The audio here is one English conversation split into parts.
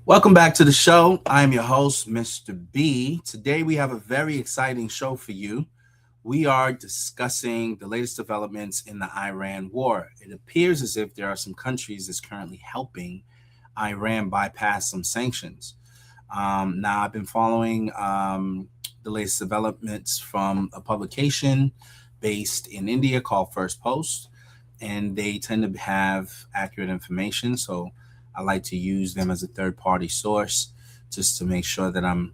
Welcome back to the show. I'm your host, Mr. B. Today we have a very exciting show for you. We are discussing the latest developments in the Iran war. It appears as if there are some countries that's currently helping Iran bypass some sanctions. Now, I've been following the latest developments from a publication based in India called First Post, and they tend to have accurate information. So I like to use them as a third party source just to make sure that I'm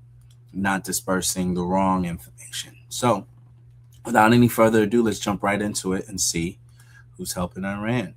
not dispersing the wrong information. So, without any further ado, let's jump right into it and see who's helping Iran.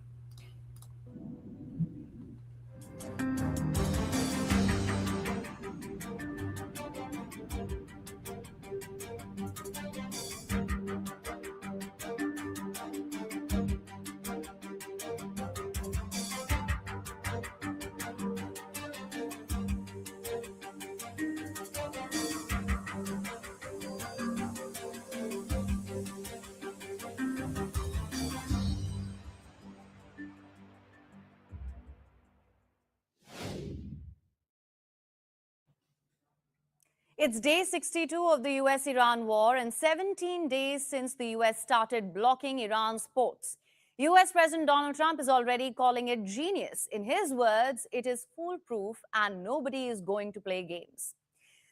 It's day 62 of the US-Iran war and 17 days since the US started blocking Iran's ports. US President Donald Trump is already calling it genius. In his words, it is foolproof and nobody is going to play games.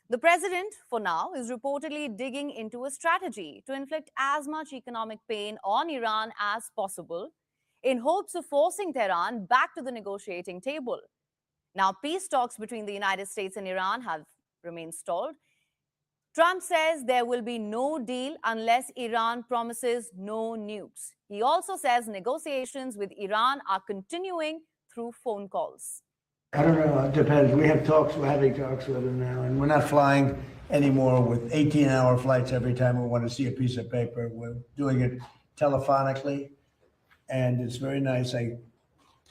The president, for now, is reportedly digging into a strategy to inflict as much economic pain on Iran as possible in hopes of forcing Tehran back to the negotiating table. Now, peace talks between the United States and Iran have remained stalled. Trump says there will be no deal unless Iran promises no nukes. He also says negotiations with Iran are continuing through phone calls. I don't know. It depends. We have talks. We're having talks with them now, and we're not flying anymore with 18-hour flights every time we want to see a piece of paper. We're doing it telephonically, and it's very nice. I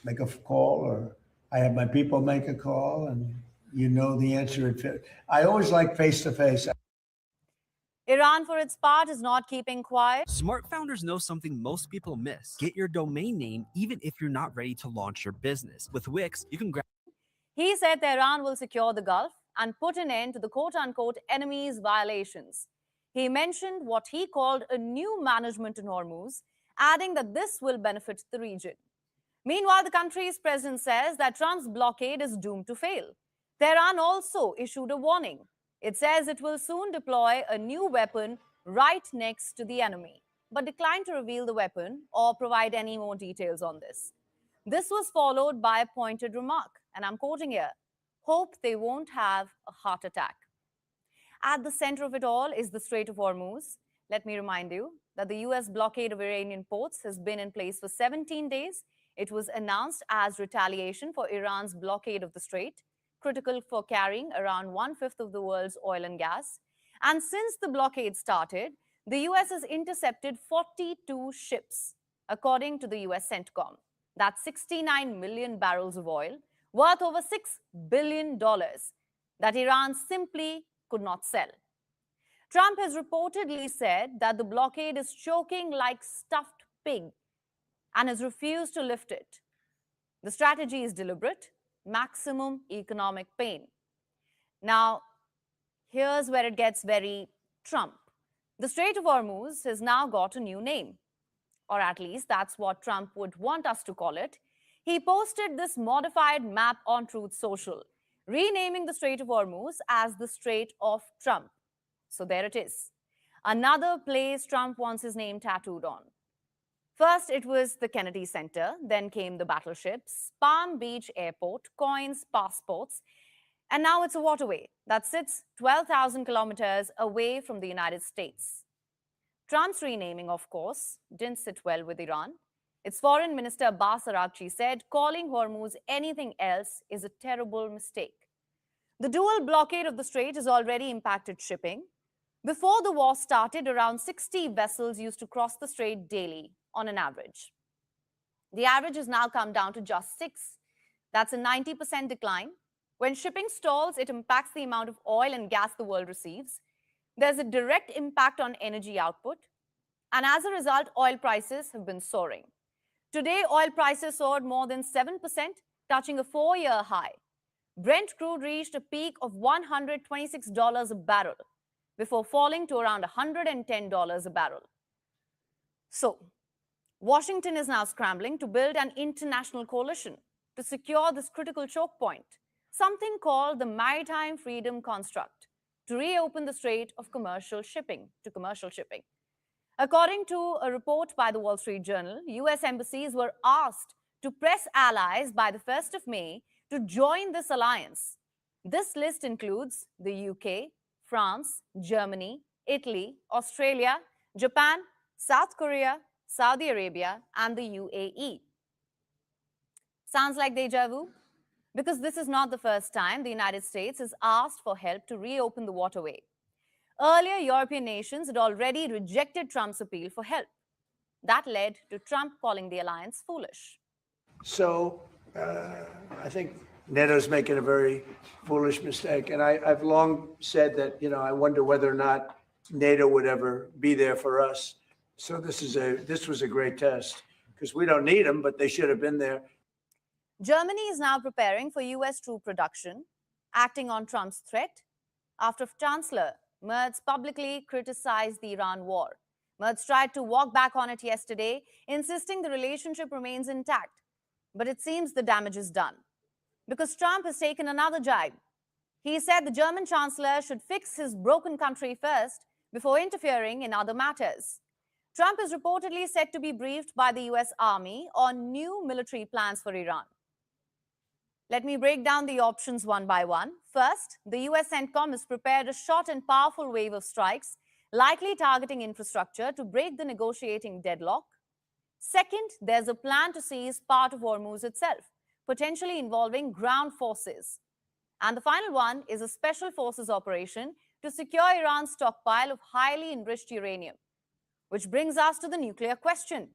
make a call, or I have my people make a call, and you know the answer. I always like face-to-face. Iran, for its part, is not keeping quiet. Smart founders know something most people miss. Get your domain name even if you're not ready to launch your business. With Wix, you can grab. He said Tehran will secure the Gulf and put an end to the quote-unquote enemy's violations. He mentioned what he called a new management in Hormuz, adding that this will benefit the region. Meanwhile, the country's president says that Trump's blockade is doomed to fail. Tehran also issued a warning. It says it will soon deploy a new weapon right next to the enemy, but declined to reveal the weapon or provide any more details on this. This was followed by a pointed remark, and I'm quoting here, "Hope they won't have a heart attack." At the center of it all is the Strait of Hormuz. Let me remind you that the US blockade of Iranian ports has been in place for 17 days. It was announced as retaliation for Iran's blockade of the strait, critical for carrying around 1/5 of the world's oil and gas. And since the blockade started, the US has intercepted 42 ships, according to the US CENTCOM. That's 69 million barrels of oil, worth over $6 billion, that Iran simply could not sell. Trump has reportedly said that the blockade is choking like stuffed pig and has refused to lift it. The strategy is deliberate: maximum economic pain. Now, here's where it gets very Trump. The Strait of Hormuz has now got a new name, or at least that's what Trump would want us to call it. He posted this modified map on Truth Social, renaming the Strait of Hormuz as the Strait of Trump. So there it is. Another place Trump wants his name tattooed on. First, it was the Kennedy Center, then came the battleships, Palm Beach Airport, coins, passports, and now it's a waterway that sits 12,000 kilometers away from the United States. Trump's renaming, of course, didn't sit well with Iran. Its Foreign Minister Abbas Araghchi said calling Hormuz anything else is a terrible mistake. The dual blockade of the strait has already impacted shipping. Before the war started, around 60 vessels used to cross the strait daily on an average. The average has now come down to just 6. That's a 90% decline. When shipping stalls, it impacts the amount of oil and gas the world receives. There's a direct impact on energy output. And as a result, oil prices have been soaring. Today, oil prices soared more than 7%, touching a 4-year high. Brent crude reached a peak of $126 a barrel before falling to around $110 a barrel. So, Washington is now scrambling to build an international coalition to secure this critical choke point, something called the Maritime Freedom Construct, to reopen the strait of commercial shipping. According to a report by the Wall Street Journal, US embassies were asked to press allies by the 1st of May to join this alliance. This list includes the UK, France, Germany, Italy, Australia, Japan, South Korea, Saudi Arabia, and the UAE. Sounds like deja vu? Because this is not the first time the United States has asked for help to reopen the waterway. Earlier, European nations had already rejected Trump's appeal for help. That led to Trump calling the alliance foolish. So I think NATO's making a very foolish mistake. And I've long said that, I wonder whether or not NATO would ever be there for us. So this was a great test because we don't need them, but they should have been there. Germany is now preparing for US troop production, acting on Trump's threat after Chancellor Merz publicly criticized the Iran war. Merz tried to walk back on it yesterday, insisting the relationship remains intact. But it seems the damage is done because Trump has taken another jibe. He said the German Chancellor should fix his broken country first before interfering in other matters. Trump is reportedly set to be briefed by the US Army on new military plans for Iran. Let me break down the options one by one. First, the US CENTCOM has prepared a short and powerful wave of strikes, likely targeting infrastructure to break the negotiating deadlock. Second, there's a plan to seize part of Hormuz itself, potentially involving ground forces. And the final one is a special forces operation to secure Iran's stockpile of highly enriched uranium. Which brings us to the nuclear question.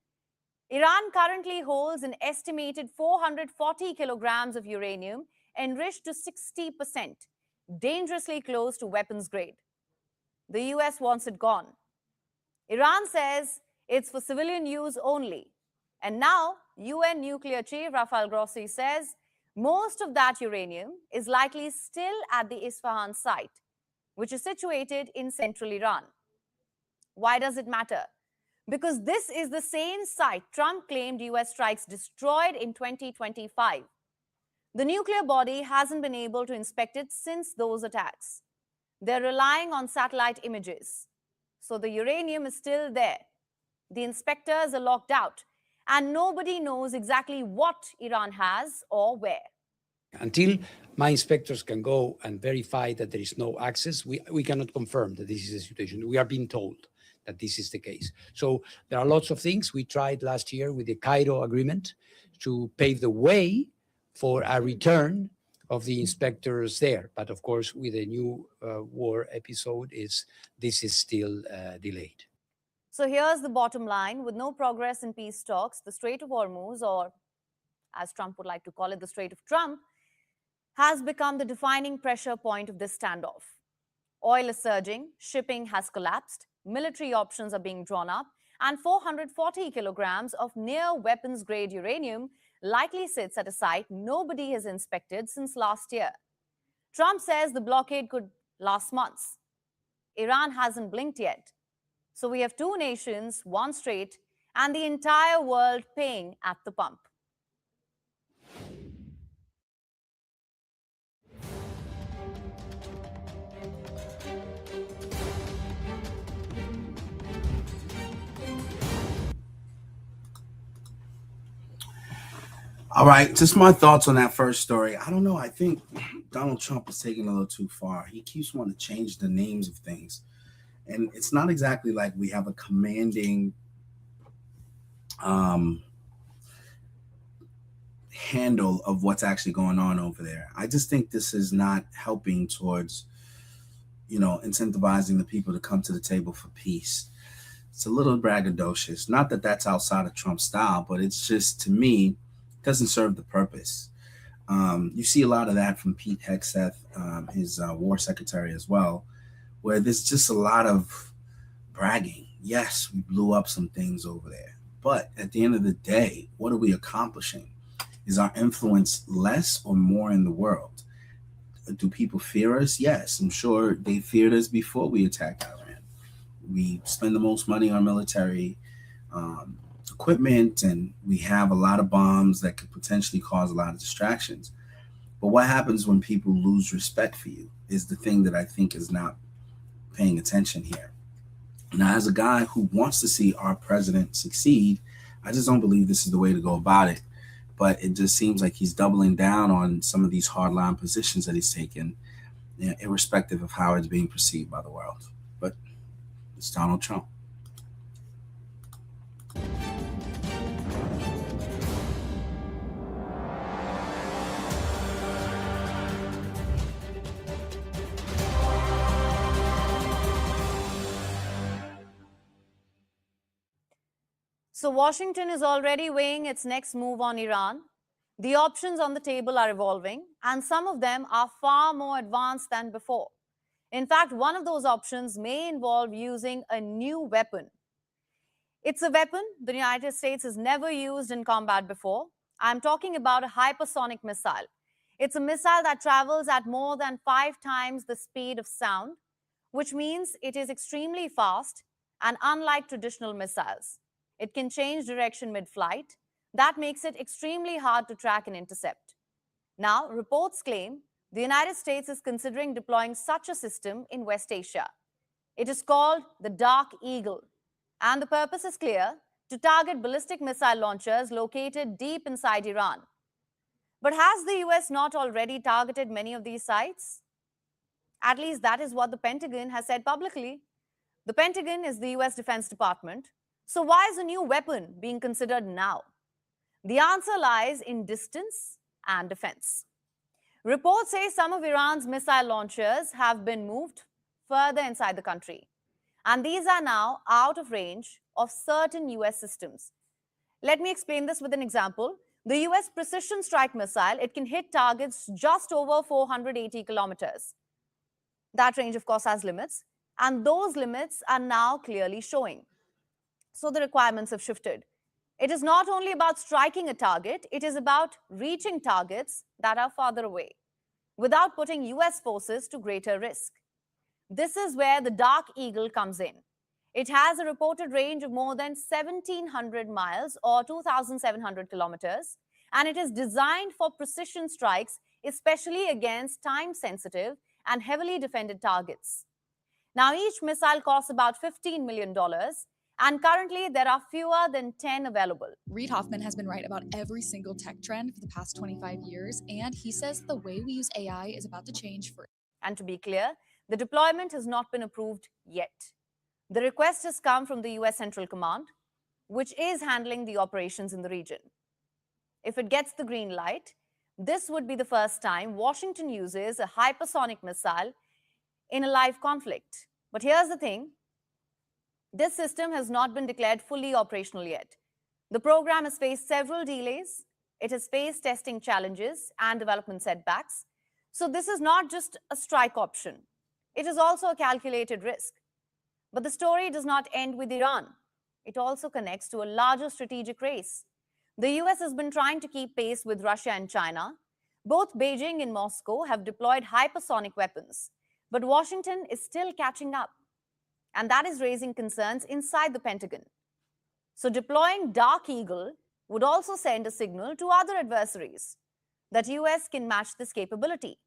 Iran currently holds an estimated 440 kilograms of uranium enriched to 60%, dangerously close to weapons grade. The US wants it gone. Iran says it's for civilian use only. And now, UN nuclear chief Rafael Grossi says most of that uranium is likely still at the Isfahan site, which is situated in central Iran. Why does it matter? Because this is the same site Trump claimed US strikes destroyed in 2025. The nuclear body hasn't been able to inspect it since those attacks. They're relying on satellite images. So the uranium is still there. The inspectors are locked out, and nobody knows exactly what Iran has or where. Until my inspectors can go and verify that there is no access, we cannot confirm that this is the situation. We are being told that this is the case. So there are lots of things. We tried last year with the Cairo Agreement to pave the way for a return of the inspectors there. But of course, with the new war episode, this is still delayed. So here's the bottom line. With no progress in peace talks, the Strait of Hormuz, or as Trump would like to call it, the Strait of Trump, has become the defining pressure point of this standoff. Oil is surging, shipping has collapsed, military options are being drawn up, and 440 kilograms of near weapons-grade uranium likely sits at a site nobody has inspected since last year. Trump says the blockade could last months. Iran hasn't blinked yet. So we have two nations, one strait, and the entire world paying at the pump. All right, just my thoughts on that first story. I don't know. I think Donald Trump is taking a little too far. He keeps wanting to change the names of things. And it's not exactly like we have a commanding handle of what's actually going on over there. I just think this is not helping towards, incentivizing the people to come to the table for peace. It's a little braggadocious. Not that that's outside of Trump's style, but it's just, to me, doesn't serve the purpose. You see a lot of that from Pete Hegseth, his war secretary as well, where there's just a lot of bragging. Yes, we blew up some things over there. But at the end of the day, what are we accomplishing? Is our influence less or more in the world? Do people fear us? Yes, I'm sure they feared us before we attacked Iran. We spend the most money on military equipment, and we have a lot of bombs that could potentially cause a lot of distractions. But what happens when people lose respect for you is the thing that I think is not paying attention here. Now, as a guy who wants to see our president succeed, I just don't believe this is the way to go about it. But it just seems like he's doubling down on some of these hardline positions that he's taken, irrespective of how it's being perceived by the world. But it's Donald Trump. So Washington is already weighing its next move on Iran. The options on the table are evolving, and some of them are far more advanced than before. In fact, one of those options may involve using a new weapon. It's a weapon the United States has never used in combat before. I'm talking about a hypersonic missile. It's a missile that travels at more than 5 times the speed of sound, which means it is extremely fast and unlike traditional missiles. It can change direction mid-flight. That makes it extremely hard to track and intercept. Now, reports claim the United States is considering deploying such a system in West Asia. It is called the Dark Eagle, and the purpose is clear: to target ballistic missile launchers located deep inside Iran. But has the US not already targeted many of these sites? At least that is what the Pentagon has said publicly. The Pentagon is the US Defense Department. So why is a new weapon being considered now? The answer lies in distance and defense. Reports say some of Iran's missile launchers have been moved further inside the country, and these are now out of range of certain US systems. Let me explain this with an example. The US precision strike missile, it can hit targets just over 480 kilometers. That range, of course, has limits, and those limits are now clearly showing. So the requirements have shifted. It is not only about striking a target, it is about reaching targets that are farther away without putting US forces to greater risk. This is where the Dark Eagle comes in. It has a reported range of more than 1,700 miles or 2,700 kilometers, and it is designed for precision strikes, especially against time-sensitive and heavily defended targets. Now, each missile costs about $15 million, and currently there are fewer than 10 available. Reid Hoffman has been right about every single tech trend for the past 25 years, and he says the way we use AI is about to change for. And to be clear, the deployment has not been approved yet. The request has come from the US Central Command, which is handling the operations in the region. If it gets the green light, this would be the first time Washington uses a hypersonic missile in a live conflict. But here's the thing. This system has not been declared fully operational yet. The program has faced several delays. It has faced testing challenges and development setbacks. So this is not just a strike option. It is also a calculated risk. But the story does not end with Iran. It also connects to a larger strategic race. The US has been trying to keep pace with Russia and China. Both Beijing and Moscow have deployed hypersonic weapons, but Washington is still catching up. And that is raising concerns inside the Pentagon. So deploying Dark Eagle would also send a signal to other adversaries that US can match this capability.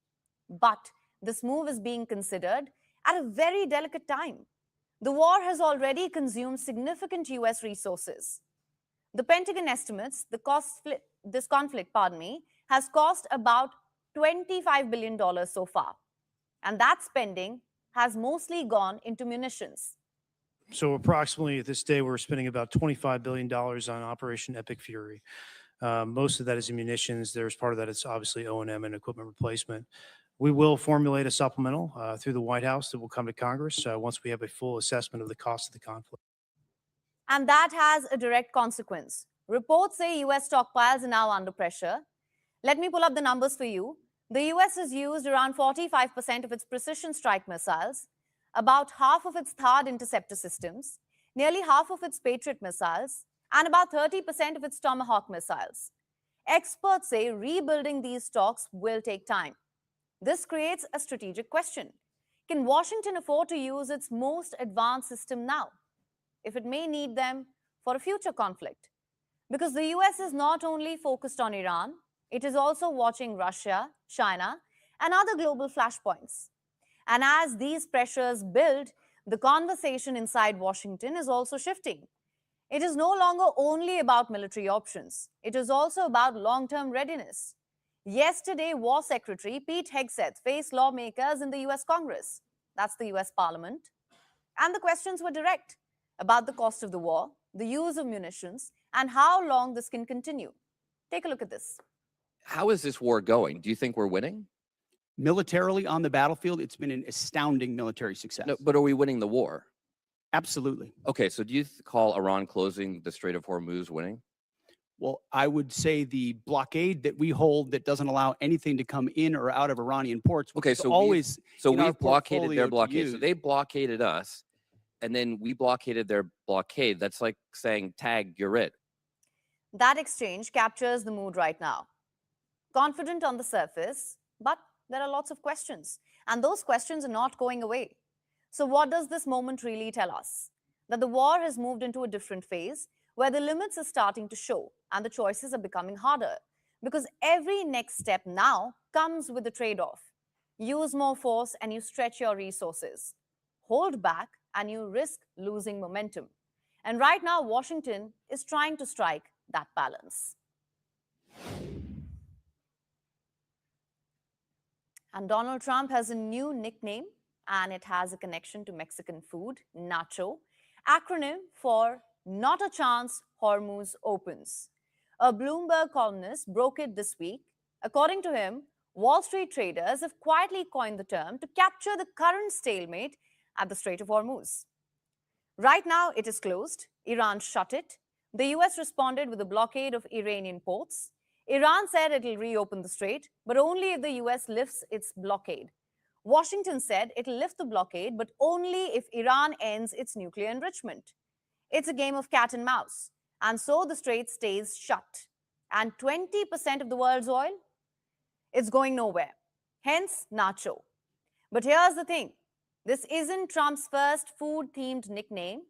But this move is being considered at a very delicate time. The war has already consumed significant US resources. The Pentagon estimates this conflict has cost about $25 billion so far. And that spending has mostly gone into munitions. So approximately at this day, we're spending about $25 billion on Operation Epic Fury. Most of that is in munitions. There's part of that is obviously O&M and equipment replacement. We will formulate a supplemental through the White House that will come to Congress once we have a full assessment of the cost of the conflict. And that has a direct consequence. Reports say US stockpiles are now under pressure. Let me pull up the numbers for you. The US has used around 45% of its precision strike missiles, about half of its THAAD interceptor systems, nearly half of its Patriot missiles, and about 30% of its Tomahawk missiles. Experts say rebuilding these stocks will take time. This creates a strategic question. Can Washington afford to use its most advanced system now, if it may need them for a future conflict? Because the US is not only focused on Iran, it is also watching Russia, China, and other global flashpoints. And as these pressures build, the conversation inside Washington is also shifting. It is no longer only about military options. It is also about long-term readiness. Yesterday, War Secretary Pete Hegseth faced lawmakers in the US Congress, that's the US Parliament, and the questions were direct about the cost of the war, the use of munitions, and how long this can continue. Take a look at this. How is this war going? Do you think we're winning? Militarily on the battlefield, it's been an astounding military success. No, but are we winning the war? Absolutely. Okay, so do you call Iran closing the Strait of Hormuz winning? Well, I would say the blockade that we hold that doesn't allow anything to come in or out of Iranian ports. Okay, is so always in our we've blockaded their portfolio to blockade. So use. they blockaded us, and then we blockaded their blockade. That's like saying, tag, you're it. That exchange captures the mood right now. Confident on the surface, but there are lots of questions, and those questions are not going away. So what does this moment really tell us? That the war has moved into a different phase where the limits are starting to show and the choices are becoming harder, because every next step now comes with a trade-off. Use more force and you stretch your resources. Hold back and you risk losing momentum. And right now, Washington is trying to strike that balance. And Donald Trump has a new nickname, and it has a connection to Mexican food, nacho, acronym for Not a Chance Hormuz Opens. A Bloomberg columnist broke it this week. According to him, Wall Street traders have quietly coined the term to capture the current stalemate at the Strait of Hormuz. Right now, it is closed. Iran shut it. The US responded with a blockade of Iranian ports. Iran said it will reopen the strait, but only if the US lifts its blockade. Washington said it will lift the blockade, but only if Iran ends its nuclear enrichment. It's a game of cat and mouse, and so the strait stays shut. And 20% of the world's oil, it's going nowhere. Hence, nacho. But here's the thing. This isn't Trump's first food-themed nickname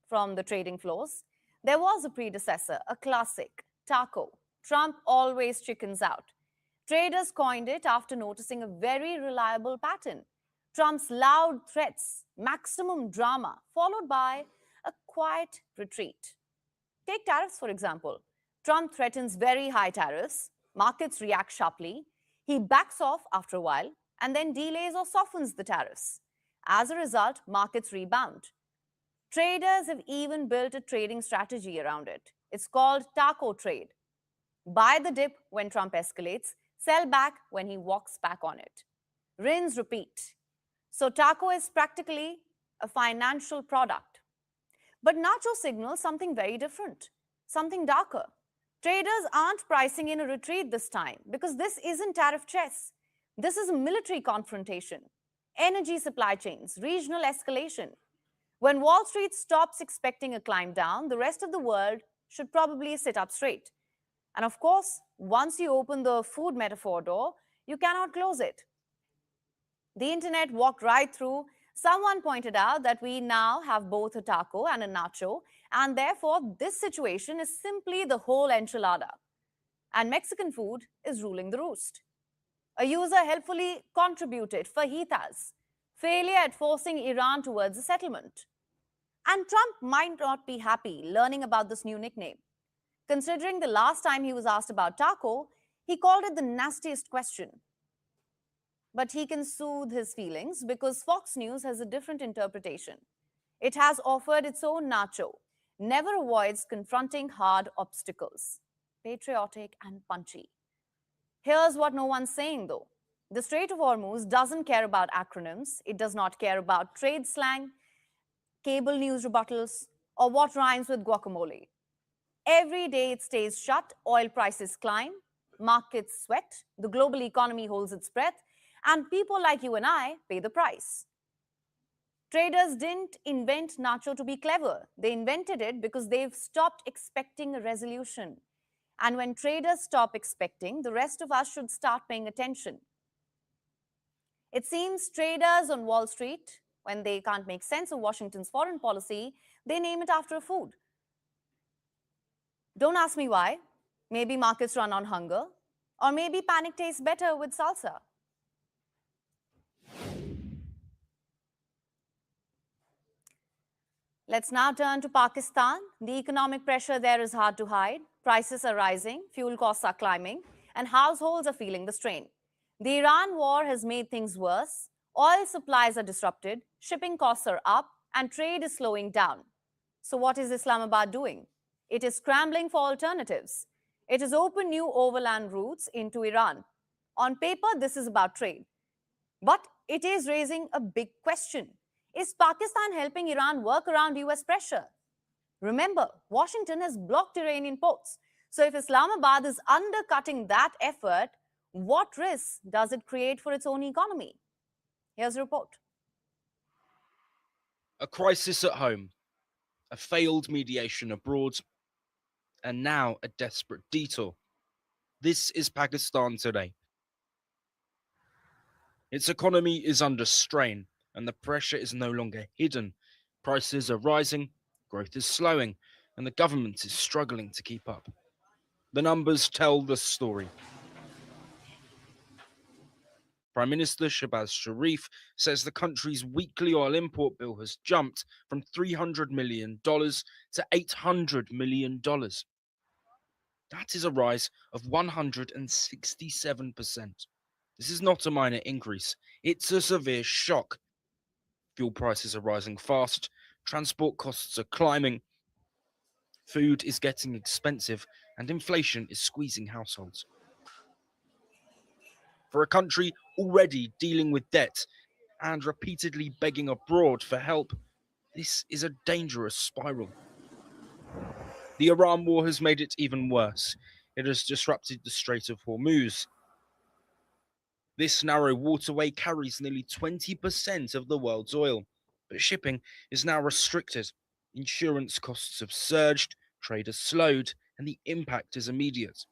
from the trading floors. There was a predecessor, a classic, taco. Trump always chickens out. Traders coined it after noticing a very reliable pattern. Trump's loud threats, maximum drama, followed by a quiet retreat. Take tariffs, for example. Trump threatens very high tariffs. Markets react sharply. He backs off after a while and then delays or softens the tariffs. As a result, markets rebound. Traders have even built a trading strategy around it. It's called taco trade. Buy the dip when Trump escalates, sell back when he walks back on it. Rinse, repeat. So taco is practically a financial product. But nacho signals something very different, something darker. Traders aren't pricing in a retreat this time because this isn't tariff chess. This is a military confrontation, energy supply chains, regional escalation. When Wall Street stops expecting a climb down, the rest of the world should probably sit up straight. And of course, once you open the food metaphor door, you cannot close it. The internet walked right through. Someone pointed out that we now have both a taco and a nacho, and therefore this situation is simply the whole enchilada. And Mexican food is ruling the roost. A user helpfully contributed fajitas, failure at forcing Iran towards a settlement. And Trump might not be happy learning about this new nickname. Considering the last time he was asked about taco, he called it the nastiest question. But he can soothe his feelings because Fox News has a different interpretation. It has offered its own nacho, never avoids confronting hard obstacles, patriotic and punchy. Here's what no one's saying though. The Strait of Hormuz doesn't care about acronyms. It does not care about trade slang, cable news rebuttals, or what rhymes with guacamole. Every day it stays shut, oil prices climb, markets sweat, the global economy holds its breath, and people like you and I pay the price. Traders didn't invent nacho to be clever. They invented it because they've stopped expecting a resolution. And when traders stop expecting, the rest of us should start paying attention. It seems traders on Wall Street, when they can't make sense of Washington's foreign policy, they name it after a food. Don't ask me why. Maybe markets run on hunger, or maybe panic tastes better with salsa. Let's now turn to Pakistan. The economic pressure there is hard to hide. Prices are rising, fuel costs are climbing, and households are feeling the strain. The Iran war has made things worse. Oil supplies are disrupted, shipping costs are up, and trade is slowing down. So what is Islamabad doing? It is scrambling for alternatives. It has opened new overland routes into Iran. On paper, this is about trade. But it is raising a big question. Is Pakistan helping Iran work around US pressure? Remember, Washington has blocked Iranian ports. So if Islamabad is undercutting that effort, what risks does it create for its own economy? Here's a report. A crisis at home, a failed mediation abroad, and now a desperate detour. This is Pakistan today. Its economy is under strain, and the pressure is no longer hidden. Prices are rising, growth is slowing, and the government is struggling to keep up. The numbers tell the story. Prime Minister Shehbaz Sharif says the country's weekly oil import bill has jumped from $300 million to $800 million. That is a rise of 167%. This is not a minor increase. It's a severe shock. Fuel prices are rising fast. Transport costs are climbing. Food is getting expensive, and inflation is squeezing households. For a country already dealing with debt and repeatedly begging abroad for help, this is a dangerous spiral. The Iran war has made it even worse. It has disrupted the Strait of Hormuz. This narrow waterway carries nearly 20% of the world's oil, but shipping is now restricted. Insurance costs have surged, trade has slowed, and the impact is immediate.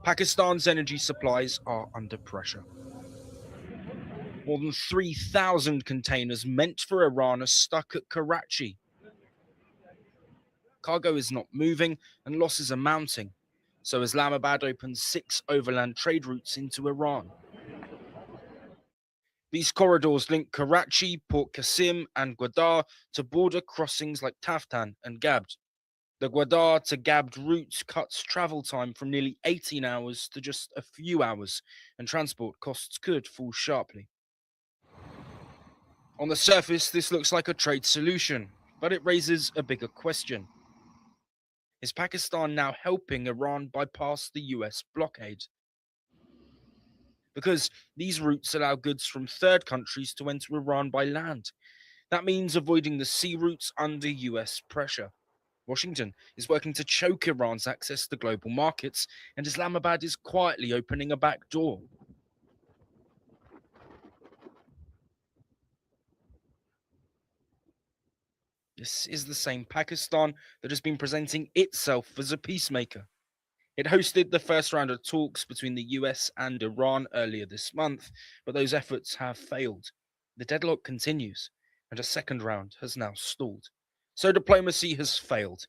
Pakistan's energy supplies are under pressure. More than 3,000 containers meant for Iran are stuck at Karachi. Cargo is not moving and losses are mounting, so Islamabad opens 6 overland trade routes into Iran. These corridors link Karachi, Port Qasim, and Gwadar to border crossings like Taftan and Gabd. The Gwadar to Gabd route cuts travel time from nearly 18 hours to just a few hours, and transport costs could fall sharply. On the surface, this looks like a trade solution, but it raises a bigger question. Is Pakistan now helping Iran bypass the US blockade? Because these routes allow goods from third countries to enter Iran by land. That means avoiding the sea routes under US pressure. Washington is working to choke Iran's access to global markets, and Islamabad is quietly opening a back door. This is the same Pakistan that has been presenting itself as a peacemaker. It hosted the first round of talks between the US and Iran earlier this month, but those efforts have failed. The deadlock continues, and a second round has now stalled. So diplomacy has failed.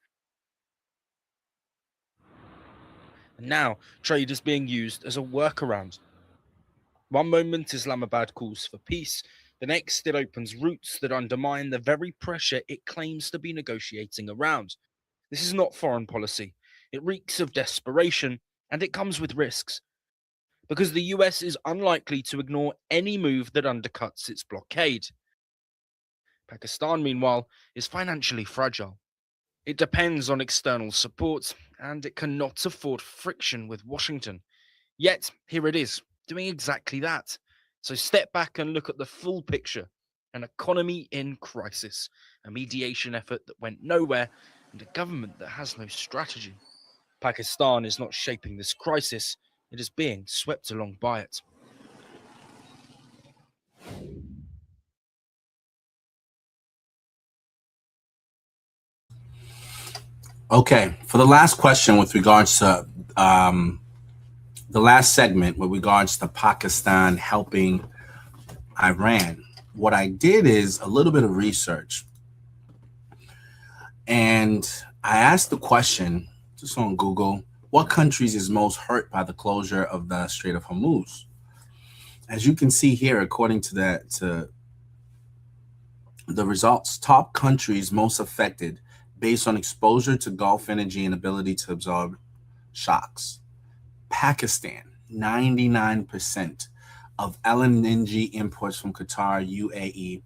And now trade is being used as a workaround. One moment Islamabad calls for peace, the next it opens routes that undermine the very pressure it claims to be negotiating around. This is not foreign policy. It reeks of desperation, and it comes with risks. Because the US is unlikely to ignore any move that undercuts its blockade. Pakistan, meanwhile, is financially fragile. It depends on external support, and it cannot afford friction with Washington. Yet, here it is, doing exactly that. So step back and look at the full picture. An economy in crisis, a mediation effort that went nowhere, and a government that has no strategy. Pakistan is not shaping this crisis, it is being swept along by it. Okay, for the last question with regards to the last segment with regards to Pakistan helping Iran, what I did is a little bit of research. And I asked the question just on Google, what countries is most hurt by the closure of the Strait of Hormuz? As you can see here, according to the results, top countries most affected based on exposure to Gulf energy and ability to absorb shocks. Pakistan, 99% of LNG imports from Qatar, UAE,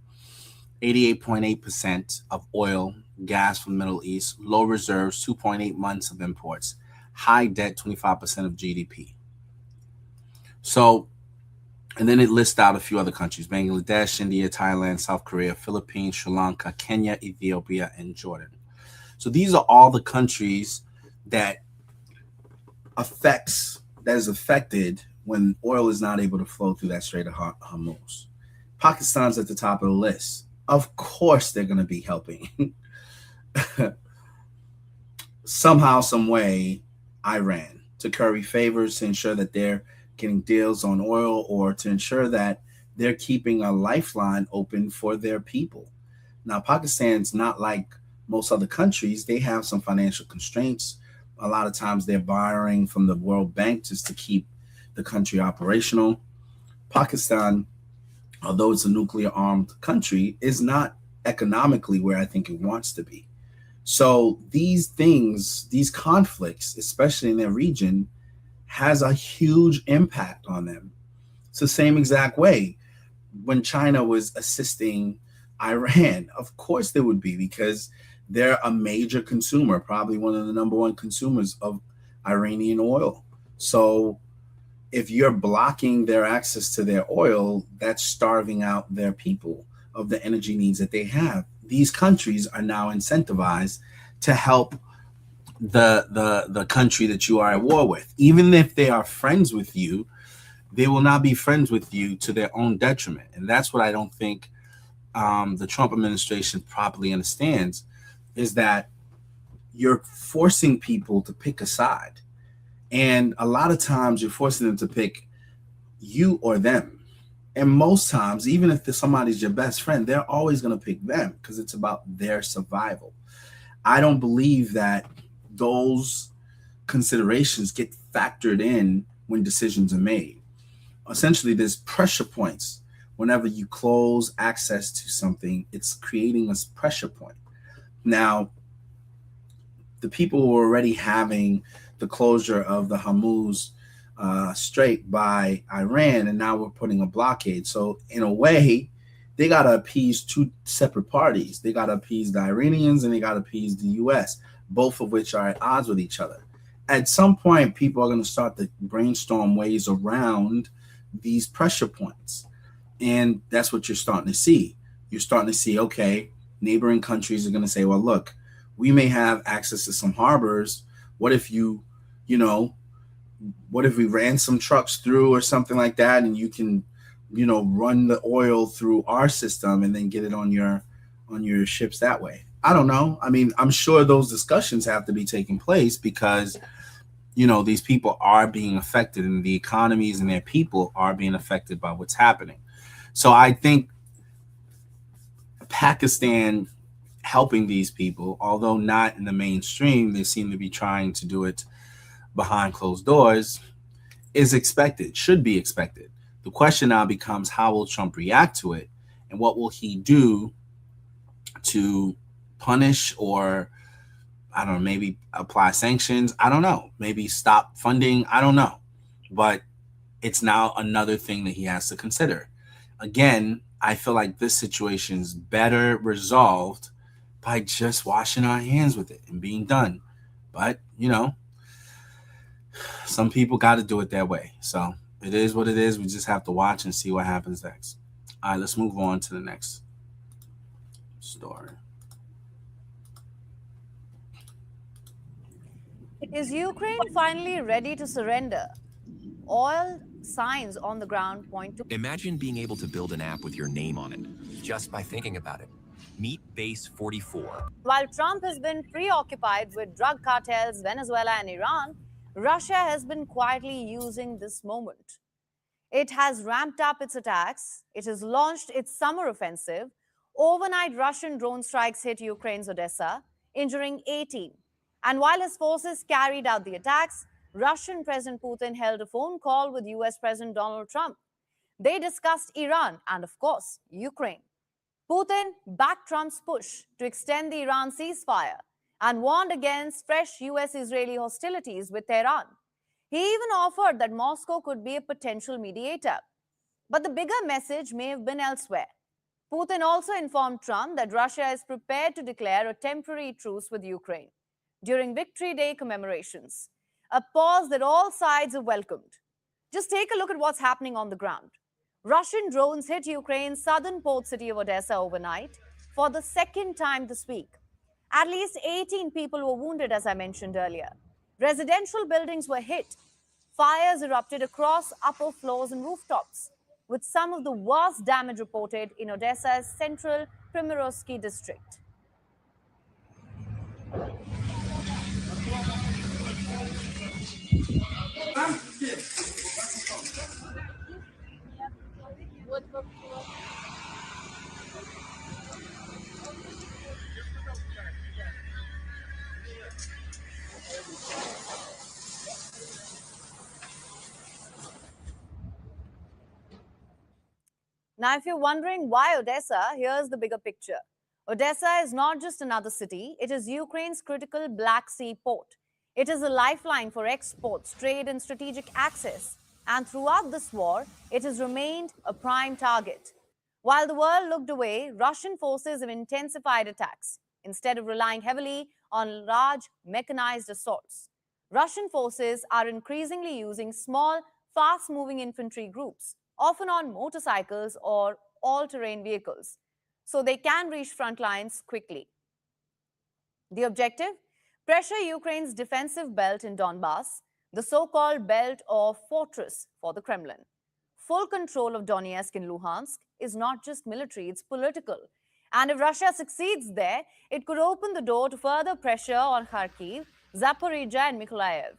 88.8% of oil, gas from the Middle East, low reserves, 2.8 months of imports, high debt, 25% of GDP. So, and then it lists out a few other countries: Bangladesh, India, Thailand, South Korea, Philippines, Sri Lanka, Kenya, Ethiopia, and Jordan. So these are all the countries that is affected when oil is not able to flow through that Strait of Hormuz. Pakistan's at the top of the list. Of course, they're going to be helping somehow, some way, Iran to curry favors, to ensure that they're getting deals on oil, or to ensure that they're keeping a lifeline open for their people. Now, Pakistan's not like most other countries. They have some financial constraints. A lot of times they're borrowing from the World Bank just to keep the country operational. Pakistan, although it's a nuclear armed country, is not economically where I think it wants to be. So these things, these conflicts, especially in their region, has a huge impact on them. It's the same exact way when China was assisting Iran. Of course there would be, because they're a major consumer, probably one of the number one consumers of Iranian oil. So if you're blocking their access to their oil, that's starving out their people of the energy needs that they have. These countries are now incentivized to help the country that you are at war with. Even if they are friends with you, they will not be friends with you to their own detriment. And that's what I don't think the Trump administration properly understands, is that you're forcing people to pick a side. And a lot of times you're forcing them to pick you or them. And most times, even if somebody's your best friend, they're always going to pick them because it's about their survival. I don't believe that those considerations get factored in when decisions are made. Essentially, there's pressure points. Whenever you close access to something, it's creating a pressure point. Now, the people who are already having the closure of the Hormuz Strait by Iran, and now we're putting a blockade. So in a way, they got to appease two separate parties. They got to appease the Iranians and they got to appease the U.S., both of which are at odds with each other. At some point, people are going to start to brainstorm ways around these pressure points. And that's what you're starting to see. You're starting to see, okay, neighboring countries are going to say, well, look, we may have access to some harbors. What if what if we ran some trucks through or something like that, and you can, run the oil through our system and then get it on your ships that way? I don't know. I mean, I'm sure those discussions have to be taking place because, these people are being affected and the economies and their people are being affected by what's happening. So I think Pakistan helping these people, although not in the mainstream, they seem to be trying to do it behind closed doors, is expected, should be expected. The question now becomes, how will Trump react to it? And what will he do to punish, or, I don't know, maybe apply sanctions? I don't know. Maybe stop funding? I don't know. But it's now another thing that he has to consider. Again, I feel like this situation is better resolved by just washing our hands with it and being done. But, some people got to do it their way. So it is what it is. We just have to watch and see what happens next. All right, let's move on to the next story. Is Ukraine finally ready to surrender? All signs on the ground point to... Imagine being able to build an app with your name on it, just by thinking about it. Meet Base 44. While Trump has been preoccupied with drug cartels, Venezuela, and Iran, Russia has been quietly using this moment. It has ramped up its attacks. It has launched its summer offensive. Overnight, Russian drone strikes hit Ukraine's Odessa, injuring 18. And while his forces carried out the attacks, Russian President Putin held a phone call with US President Donald Trump. They discussed Iran and, of course, Ukraine. Putin backed Trump's push to extend the Iran ceasefire and warned against fresh US Israeli hostilities with Tehran. He even offered that Moscow could be a potential mediator. But the bigger message may have been elsewhere. Putin also informed Trump that Russia is prepared to declare a temporary truce with Ukraine during Victory Day commemorations, a pause that all sides have welcomed. Just take a look at what's happening on the ground. Russian drones hit Ukraine's southern port city of Odessa overnight for the second time this week. At least 18 people were wounded, as I mentioned earlier. Residential buildings were hit. Fires erupted across upper floors and rooftops, with some of the worst damage reported in Odessa's central Primorsky district. Now, if you're wondering why Odessa, here's the bigger picture. Odessa is not just another city, it is Ukraine's critical Black Sea port. It is a lifeline for exports, trade, and strategic access. And throughout this war, it has remained a prime target. While the world looked away, Russian forces have intensified attacks. Instead of relying heavily on large mechanized assaults, Russian forces are increasingly using small, fast-moving infantry groups, often on motorcycles or all-terrain vehicles, so they can reach front lines quickly. The objective? Pressure Ukraine's defensive belt in Donbass, the so-called belt of fortress for the Kremlin. Full control of Donetsk and Luhansk is not just military, it's political. And if Russia succeeds there, it could open the door to further pressure on Kharkiv, Zaporizhia, and Mykolaiv.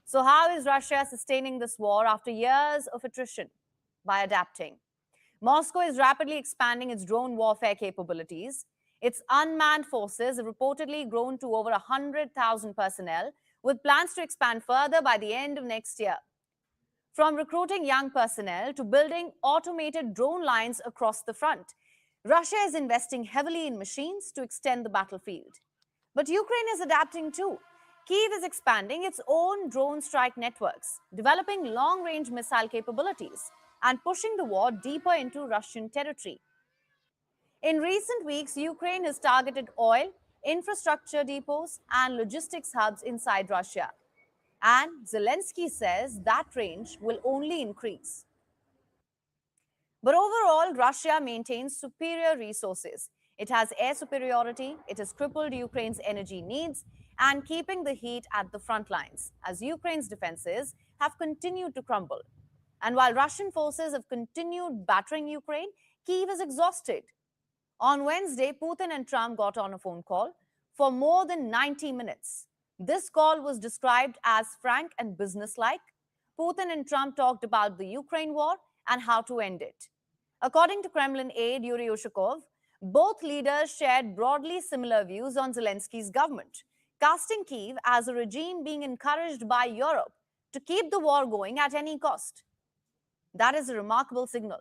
So how is Russia sustaining this war after years of attrition? By adapting. Moscow is rapidly expanding its drone warfare capabilities. Its unmanned forces have reportedly grown to over 100,000 personnel, with plans to expand further by the end of next year. From recruiting young personnel to building automated drone lines across the front, Russia is investing heavily in machines to extend the battlefield. But Ukraine is adapting too. Kyiv is expanding its own drone strike networks, developing long-range missile capabilities, and pushing the war deeper into Russian territory. In recent weeks, Ukraine has targeted oil, infrastructure depots, and logistics hubs inside Russia. And Zelensky says that range will only increase. But overall, Russia maintains superior resources. It has air superiority, it has crippled Ukraine's energy needs, and keeping the heat at the front lines, as Ukraine's defenses have continued to crumble. And while Russian forces have continued battering Ukraine, Kyiv is exhausted. On Wednesday, Putin and Trump got on a phone call for more than 90 minutes. This call was described as frank and businesslike. Putin and Trump talked about the Ukraine war and how to end it. According to Kremlin aide Yuri Ushakov, both leaders shared broadly similar views on Zelensky's government, casting Kyiv as a regime being encouraged by Europe to keep the war going at any cost. That is a remarkable signal.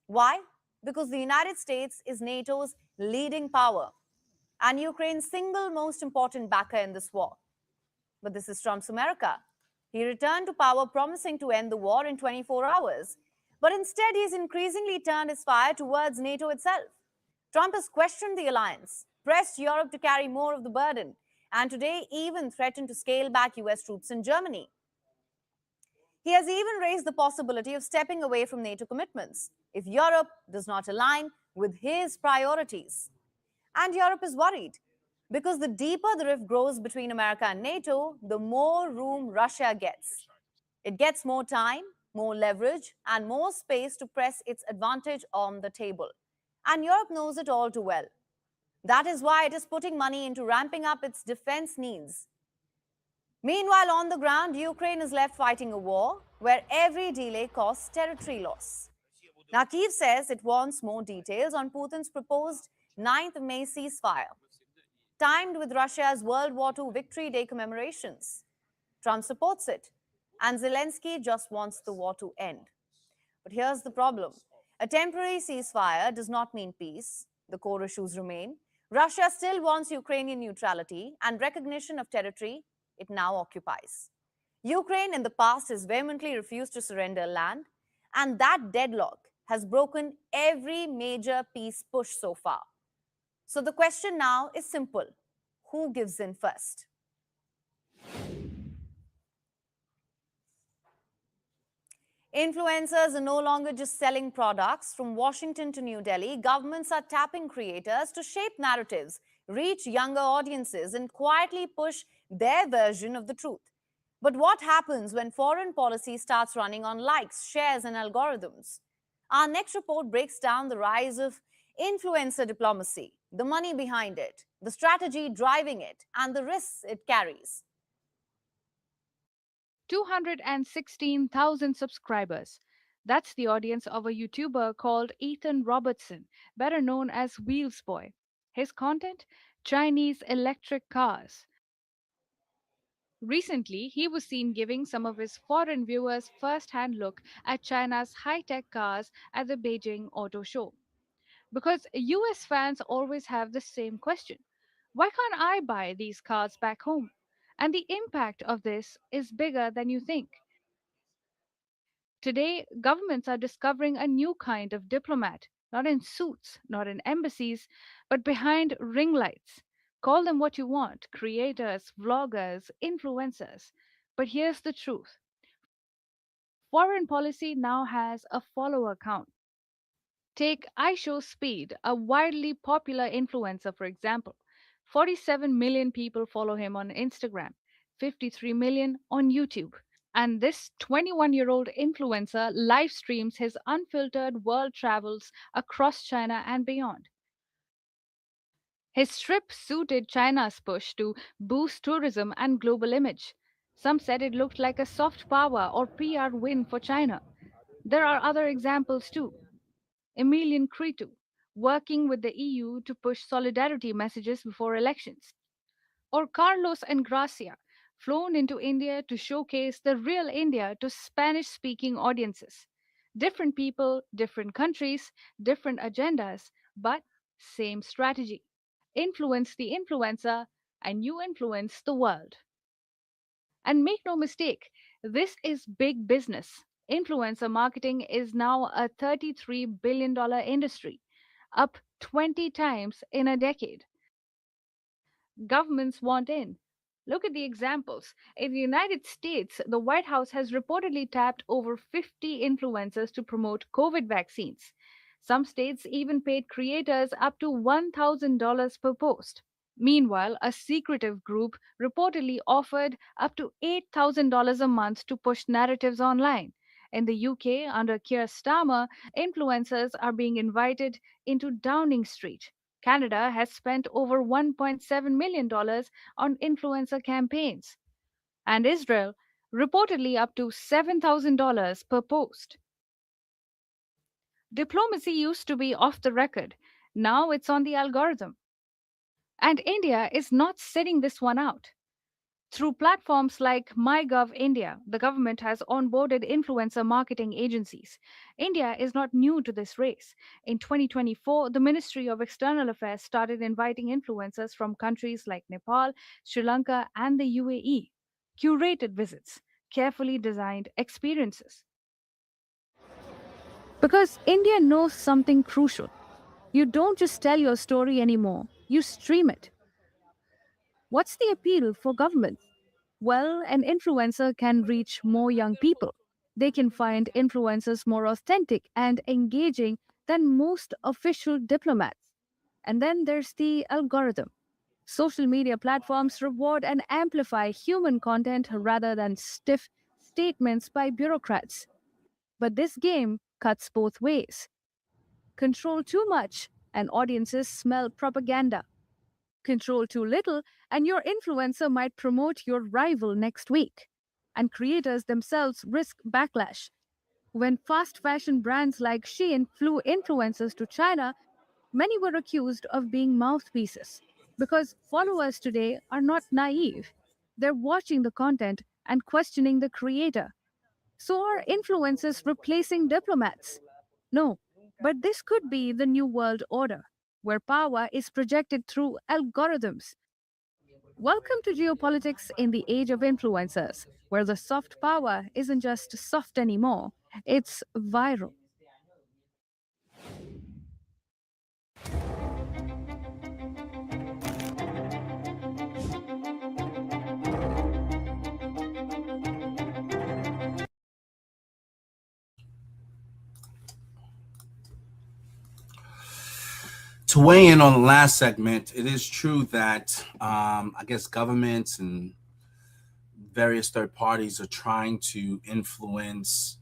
Why? Because the United States is NATO's leading power and Ukraine's single most important backer in this war. But this is Trump's America. He returned to power promising to end the war in 24 hours. But instead, he's increasingly turned his fire towards NATO itself. Trump has questioned the alliance, pressed Europe to carry more of the burden, and today even threatened to scale back US troops in Germany. He has even raised the possibility of stepping away from NATO commitments if Europe does not align with his priorities. And Europe is worried because the deeper the rift grows between America and NATO, the more room Russia gets. It gets more time, more leverage, and more space to press its advantage on the table. And Europe knows it all too well. That is why it is putting money into ramping up its defense needs. Meanwhile, on the ground, Ukraine is left fighting a war where every delay costs territory loss. Now, Kyiv says it wants more details on Putin's proposed 9th May ceasefire, timed with Russia's World War II Victory Day commemorations. Trump supports it, and Zelensky just wants the war to end. But here's the problem. A temporary ceasefire does not mean peace. The core issues remain. Russia still wants Ukrainian neutrality and recognition of territory it now occupies. Ukraine in the past has vehemently refused to surrender land, and that deadlock has broken every major peace push so far. So the question now is simple. Who gives in first? Influencers are no longer just selling products. From Washington to New Delhi, governments are tapping creators to shape narratives, reach younger audiences, and quietly push their version of the truth. But what happens when foreign policy starts running on likes, shares, and algorithms? Our next report breaks down the rise of influencer diplomacy, the money behind it, the strategy driving it, and the risks it carries. 216,000 subscribers. That's the audience of a YouTuber called Ethan Robertson, better known as Wheels Boy. His content? Chinese electric cars. Recently, he was seen giving some of his foreign viewers first-hand look at China's high-tech cars at the Beijing Auto Show. Because US fans always have the same question. Why can't I buy these cars back home? And the impact of this is bigger than you think. Today, governments are discovering a new kind of diplomat, not in suits, not in embassies, but behind ring lights. Call them what you want, creators, vloggers, influencers. But here's the truth. Foreign policy now has a follower count. Take iShowSpeed, a widely popular influencer, for example. 47 million people follow him on Instagram, 53 million on YouTube. And this 21-year-old influencer live streams his unfiltered world travels across China and beyond. His trip suited China's push to boost tourism and global image. Some said it looked like a soft power or PR win for China. There are other examples too. Emilian Cretu, working with the EU to push solidarity messages before elections. Or Carlos Engracia, flown into India to showcase the real India to Spanish-speaking audiences. Different people, different countries, different agendas, but same strategy. Influence the influencer, and you influence the world. And make no mistake, this is big business. Influencer marketing is now a $33 billion industry, up 20 times in a decade. Governments want in. Look at the examples. In the United States, the White House has reportedly tapped over 50 influencers to promote COVID vaccines. Some states even paid creators up to $1,000 per post. Meanwhile, a secretive group reportedly offered up to $8,000 a month to push narratives online. In the UK, under Keir Starmer, influencers are being invited into Downing Street. Canada has spent over $1.7 million on influencer campaigns. And Israel, reportedly up to $7,000 per post. Diplomacy used to be off the record. Now it's on the algorithm. And India is not sitting this one out. Through platforms like MyGov India, the government has onboarded influencer marketing agencies. India is not new to this race. In 2024, the Ministry of External Affairs started inviting influencers from countries like Nepal, Sri Lanka, and the UAE. Curated visits, carefully designed experiences. Because India knows something crucial. You don't just tell your story anymore, you stream it. What's the appeal for governments? Well, an influencer can reach more young people. They can find influencers more authentic and engaging than most official diplomats. And then there's the algorithm. Social media platforms reward and amplify human content rather than stiff statements by bureaucrats. But this game cuts both ways. Control too much, and audiences smell propaganda. Control too little, and your influencer might promote your rival next week. And creators themselves risk backlash. When fast fashion brands like Shein flew influencers to China, many were accused of being mouthpieces. Because followers today are not naive, they're watching the content and questioning the creator. So are influencers replacing diplomats? No, but this could be the new world order, where power is projected through algorithms. Welcome to geopolitics in the age of influencers, where the soft power isn't just soft anymore, it's viral. To weigh in on the last segment, it is true that I guess governments and various third parties are trying to influence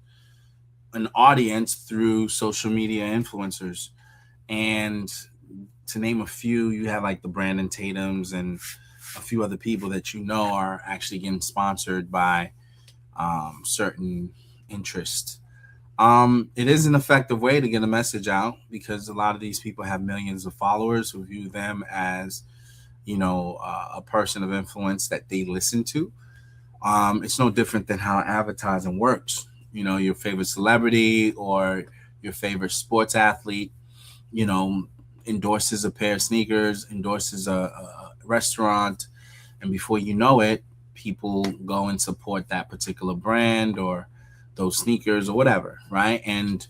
an audience through social media influencers. And to name a few, you have like the Brandon Tatums and a few other people that you know are actually getting sponsored by certain interests. It is an effective way to get a message out because a lot of these people have millions of followers who view them as, a person of influence that they listen to. It's no different than how advertising works. Your favorite celebrity or your favorite sports athlete, endorses a pair of sneakers, endorses a restaurant, and before you know it, people go and support that particular brand or those sneakers or whatever, right? And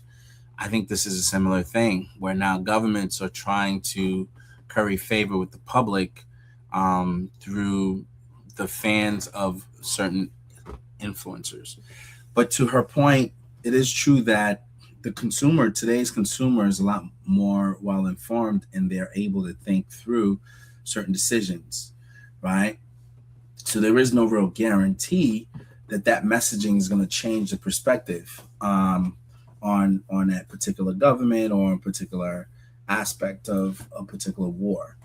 I think this is a similar thing where now governments are trying to curry favor with the public through the fans of certain influencers. But to her point, it is true that today's consumer is a lot more well informed and they're able to think through certain decisions, right? So there is no real guarantee that messaging is going to change the perspective on that particular government or a particular aspect of a particular war.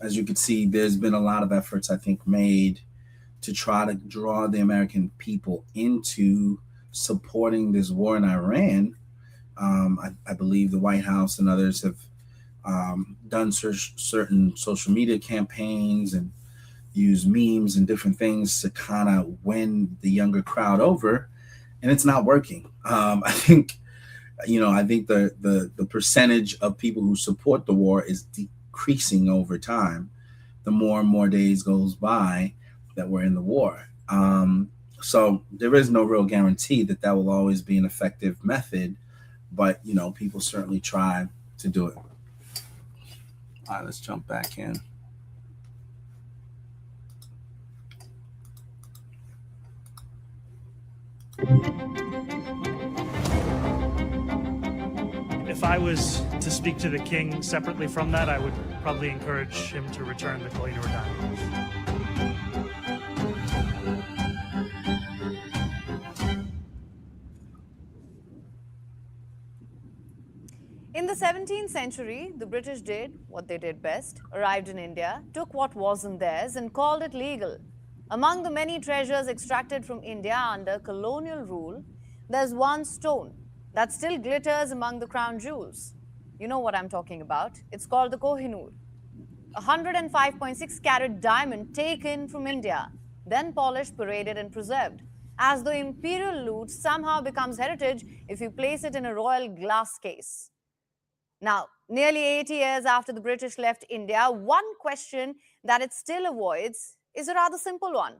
As you can see, there's been a lot of efforts, I think, made to try to draw the American people into supporting this war in Iran. I believe the White House and others have done certain social media campaigns and use memes and different things to kind of win the younger crowd over, and it's not working. I think the percentage of people who support the war is decreasing over time. The more and more days goes by that we're in the war. So there is no real guarantee that will always be an effective method, but people certainly try to do it. All right, let's jump back in. If I was to speak to the king separately from that, I would probably encourage him to return the Kohinoor diamond. In the 17th century, the British did what they did best, arrived in India, took what wasn't theirs and called it legal. Among the many treasures extracted from India under colonial rule, there's one stone that still glitters among the crown jewels. You know what I'm talking about. It's called the Kohinoor, a 105.6 carat diamond taken from India, then polished, paraded and preserved, as though imperial loot somehow becomes heritage if you place it in a royal glass case. Now, nearly 80 years after the British left India, one question that it still avoids is a rather simple one.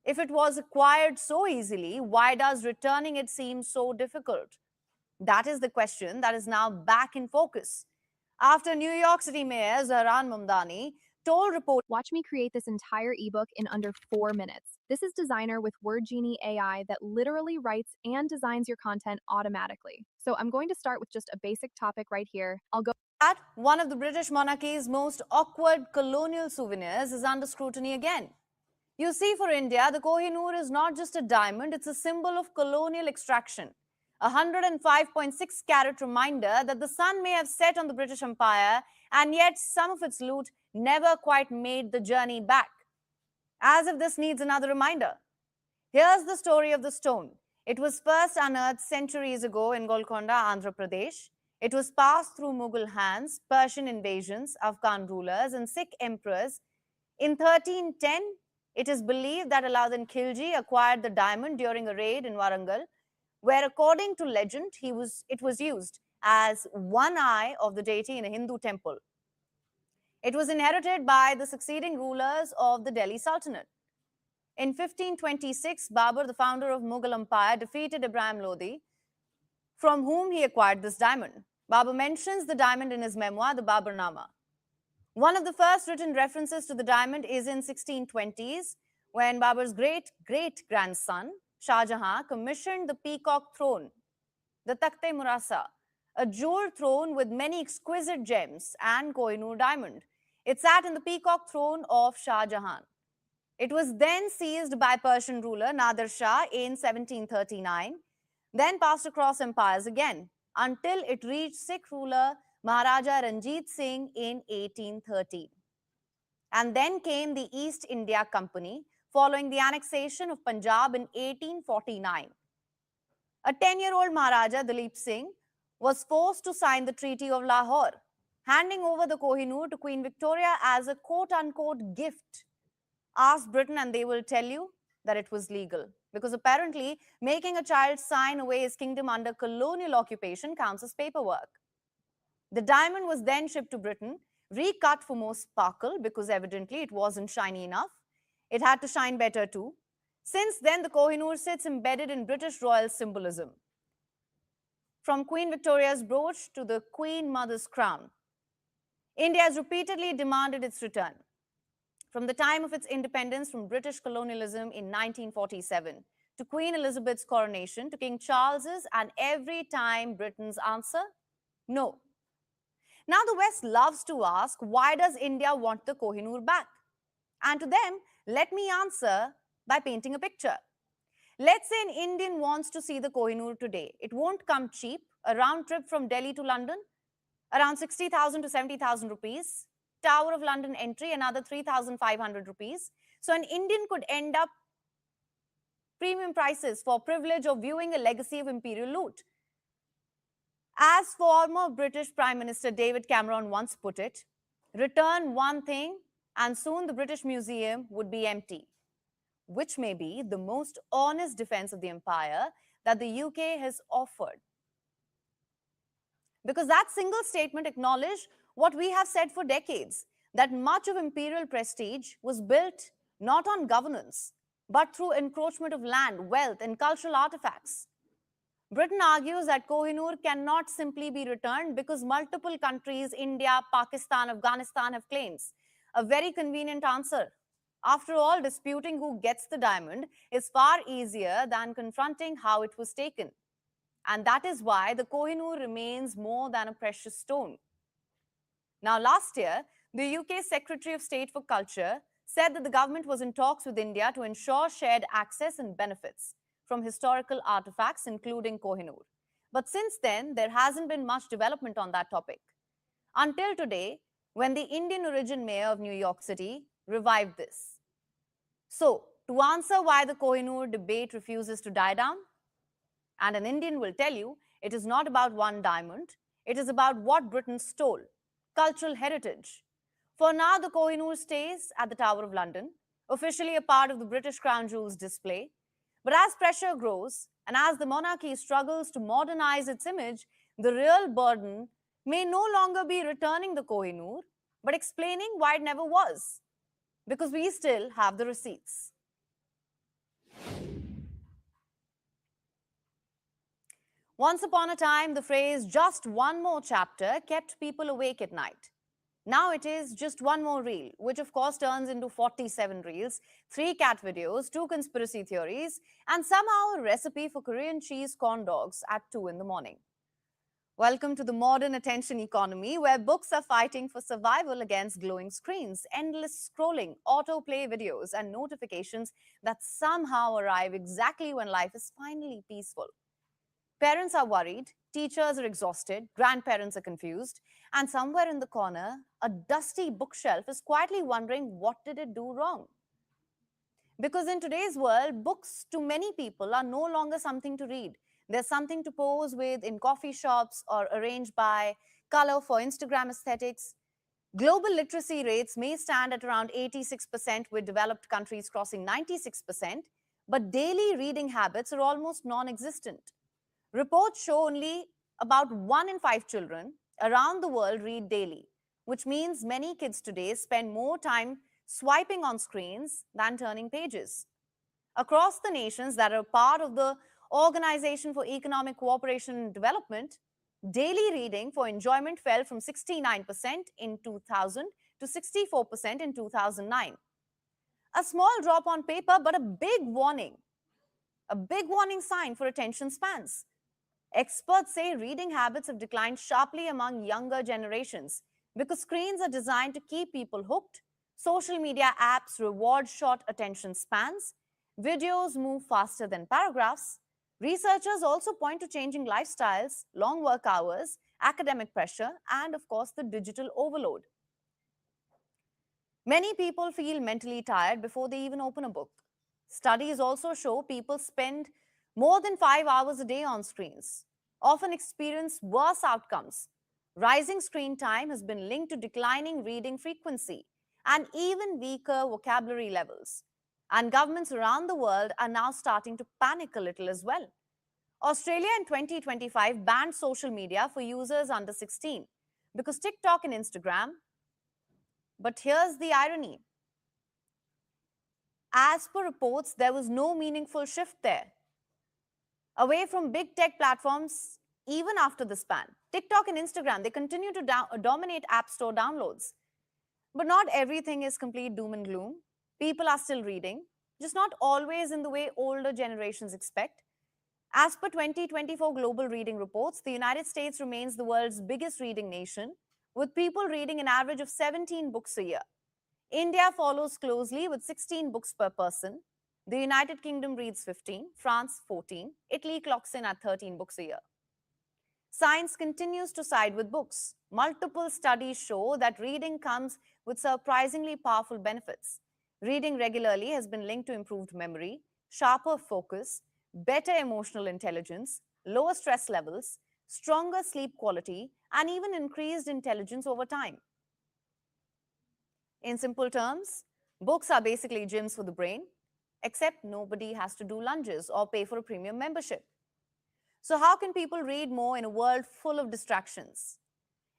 If it was acquired so easily, why does returning it seem so difficult? That is the question that is now back in focus. After New York City Mayor Zahran Mamdani told reporters, watch me create this entire ebook in under 4 minutes. This is Designer with WordGenie AI that literally writes and designs your content automatically. So I'm going to start with just a basic topic right here. I'll go. At one of the British monarchy's most awkward colonial souvenirs is under scrutiny again. You see, for India, the Kohinoor is not just a diamond, it's a symbol of colonial extraction. A 105.6 carat reminder that the sun may have set on the British Empire, and yet some of its loot never quite made the journey back. As if this needs another reminder. Here's the story of the stone. It was first unearthed centuries ago in Golconda, Andhra Pradesh. It was passed through Mughal hands, Persian invasions, Afghan rulers, and Sikh emperors. In 1310, it is believed that Alauddin Khilji acquired the diamond during a raid in Warangal, where, according to legend, it was used as one eye of the deity in a Hindu temple. It was inherited by the succeeding rulers of the Delhi Sultanate. In 1526, Babur, the founder of Mughal Empire, defeated Ibrahim Lodi, from whom he acquired this diamond. Babur mentions the diamond in his memoir, the Baburnama. One of the first written references to the diamond is in 1620s, when Babur's great-great-grandson, Shah Jahan, commissioned the peacock throne, the Takht-e-Murasa, a jeweled throne with many exquisite gems and Kohinoor diamond. It sat in the peacock throne of Shah Jahan. It was then seized by Persian ruler Nadir Shah in 1739, then passed across empires again, until it reached Sikh ruler Maharaja Ranjit Singh in 1813. And then came the East India Company, following the annexation of Punjab in 1849. A 10-year-old Maharaja, Dalip Singh, was forced to sign the Treaty of Lahore, handing over the Kohinoor to Queen Victoria as a quote-unquote gift. Ask Britain and they will tell you that it was legal, because apparently making a child sign away his kingdom under colonial occupation counts as paperwork. The diamond was then shipped to Britain, recut for more sparkle, because evidently it wasn't shiny enough. It had to shine better too. Since then, the Kohinoor sits embedded in British royal symbolism. From Queen Victoria's brooch to the Queen Mother's crown, India has repeatedly demanded its return. From the time of its independence from British colonialism in 1947, to Queen Elizabeth's coronation, to King Charles's, and every time Britain's answer, no. Now the West loves to ask, why does India want the Kohinoor back? And to them, let me answer by painting a picture. Let's say an Indian wants to see the Kohinoor today. It won't come cheap. A round trip from Delhi to London, around 60,000 to 70,000 rupees. Tower of London entry, another 3,500 rupees. So an Indian could end up premium prices for privilege of viewing a legacy of imperial loot. As former British Prime Minister David Cameron once put it, return one thing and soon the British Museum would be empty, which may be the most honest defense of the empire that the UK has offered. Because that single statement acknowledged what we have said for decades, that much of imperial prestige was built not on governance, but through encroachment of land, wealth, and cultural artifacts. Britain argues that Kohinoor cannot simply be returned because multiple countries, India, Pakistan, Afghanistan, have claims. A very convenient answer. After all, disputing who gets the diamond is far easier than confronting how it was taken. And that is why the Kohinoor remains more than a precious stone. Now, last year, the UK Secretary of State for Culture said that the government was in talks with India to ensure shared access and benefits from historical artifacts, including Kohinoor. But since then, there hasn't been much development on that topic. Until today, when the Indian origin mayor of New York City revived this. So, to answer why the Kohinoor debate refuses to die down, and an Indian will tell you, it is not about one diamond, it is about what Britain stole, cultural heritage. For now, the Kohinoor stays at the Tower of London, officially a part of the British Crown Jewels display. But as pressure grows, and as the monarchy struggles to modernize its image, the real burden may no longer be returning the Kohinoor, but explaining why it never was, because we still have the receipts. Once upon a time, the phrase, just one more chapter, kept people awake at night. Now it is just one more reel, which of course turns into 47 reels, 3 cat videos, 2 conspiracy theories, and somehow a recipe for Korean cheese corn dogs at 2 in the morning. Welcome to the modern attention economy, where books are fighting for survival against glowing screens, endless scrolling, autoplay videos, and notifications that somehow arrive exactly when life is finally peaceful. Parents are worried, teachers are exhausted, grandparents are confused, and somewhere in the corner, a dusty bookshelf is quietly wondering, what did it do wrong? Because in today's world, books to many people are no longer something to read. They're something to pose with in coffee shops or arrange by color for Instagram aesthetics. Global literacy rates may stand at around 86%, with developed countries crossing 96%, but daily reading habits are almost non-existent. Reports show only about 1 in 5 children around the world read daily, which means many kids today spend more time swiping on screens than turning pages. Across the nations that are part of the Organization for Economic Cooperation and Development, daily reading for enjoyment fell from 69% in 2000 to 64% in 2009. A small drop on paper, but a big warning sign for attention spans. Experts say reading habits have declined sharply among younger generations because screens are designed to keep people hooked. Social media apps reward short attention spans. Videos move faster than paragraphs. Researchers also point to changing lifestyles, long work hours, academic pressure, and of course, the digital overload. Many people feel mentally tired before they even open a book. Studies also show people spend more than 5 hours a day on screens, often experience worse outcomes. Rising screen time has been linked to declining reading frequency and even weaker vocabulary levels. And governments around the world are now starting to panic a little as well. Australia in 2025 banned social media for users under 16 because TikTok and Instagram. But here's the irony. As per reports, there was no meaningful shift there. Away from big tech platforms, even after this ban, TikTok and Instagram, they continue to dominate App Store downloads. But not everything is complete doom and gloom. People are still reading, just not always in the way older generations expect. As per 2024 global reading reports, the United States remains the world's biggest reading nation, with people reading an average of 17 books a year. India follows closely with 16 books per person. The United Kingdom reads 15, France 14, Italy clocks in at 13 books a year. Science continues to side with books. Multiple studies show that reading comes with surprisingly powerful benefits. Reading regularly has been linked to improved memory, sharper focus, better emotional intelligence, lower stress levels, stronger sleep quality, and even increased intelligence over time. In simple terms, books are basically gyms for the brain, except nobody has to do lunges or pay for a premium membership. So how can people read more in a world full of distractions?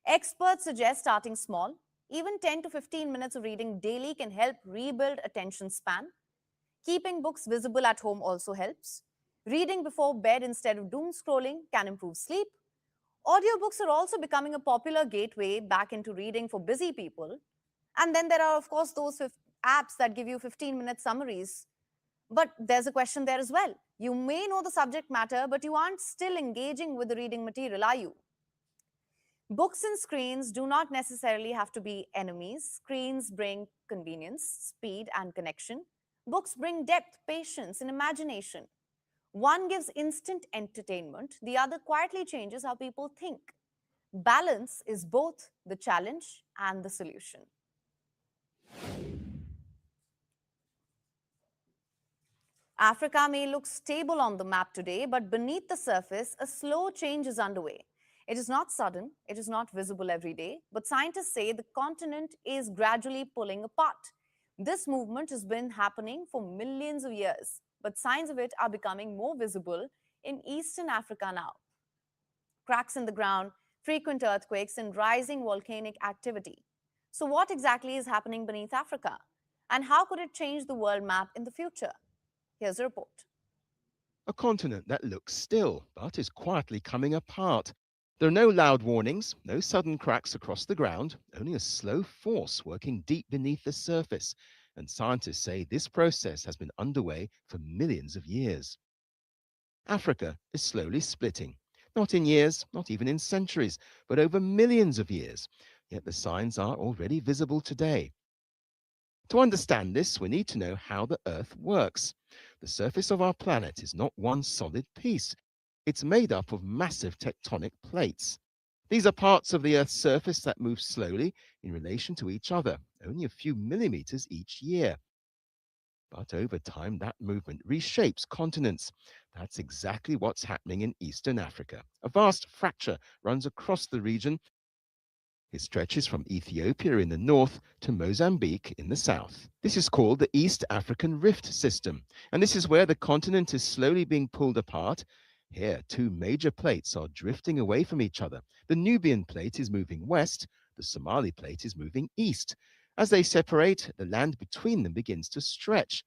Experts suggest starting small. Even 10 to 15 minutes of reading daily can help rebuild attention span. Keeping books visible at home also helps. Reading before bed instead of doom scrolling can improve sleep. Audiobooks are also becoming a popular gateway back into reading for busy people. And then there are, of course, those apps that give you 15-minute summaries. But there's a question there as well. You may know the subject matter, but you aren't still engaging with the reading material, are you? Books and screens do not necessarily have to be enemies. Screens bring convenience, speed, and connection. Books bring depth, patience, and imagination. One gives instant entertainment, the other quietly changes how people think. Balance is both the challenge and the solution. Africa may look stable on the map today, but beneath the surface, a slow change is underway. It is not sudden, it is not visible every day, but scientists say the continent is gradually pulling apart. This movement has been happening for millions of years, but signs of it are becoming more visible in Eastern Africa now. Cracks in the ground, frequent earthquakes, and rising volcanic activity. So what exactly is happening beneath Africa? And how could it change the world map in the future? Here's a report. A continent that looks still, but is quietly coming apart. There are no loud warnings, no sudden cracks across the ground, only a slow force working deep beneath the surface. And scientists say this process has been underway for millions of years. Africa is slowly splitting, not in years, not even in centuries, but over millions of years. Yet the signs are already visible today. To understand this, we need to know how the Earth works. The surface of our planet is not one solid piece. It's made up of massive tectonic plates. These are parts of the Earth's surface that move slowly in relation to each other, only a few millimeters each year. But over time, that movement reshapes continents. That's exactly what's happening in Eastern Africa. A vast fracture runs across the region. It stretches from Ethiopia in the north to Mozambique in the south. This is called the East African Rift System, and this is where the continent is slowly being pulled apart. Here, two major plates are drifting away from each other. The Nubian plate is moving west, the Somali plate is moving east. As they separate, the land between them begins to stretch.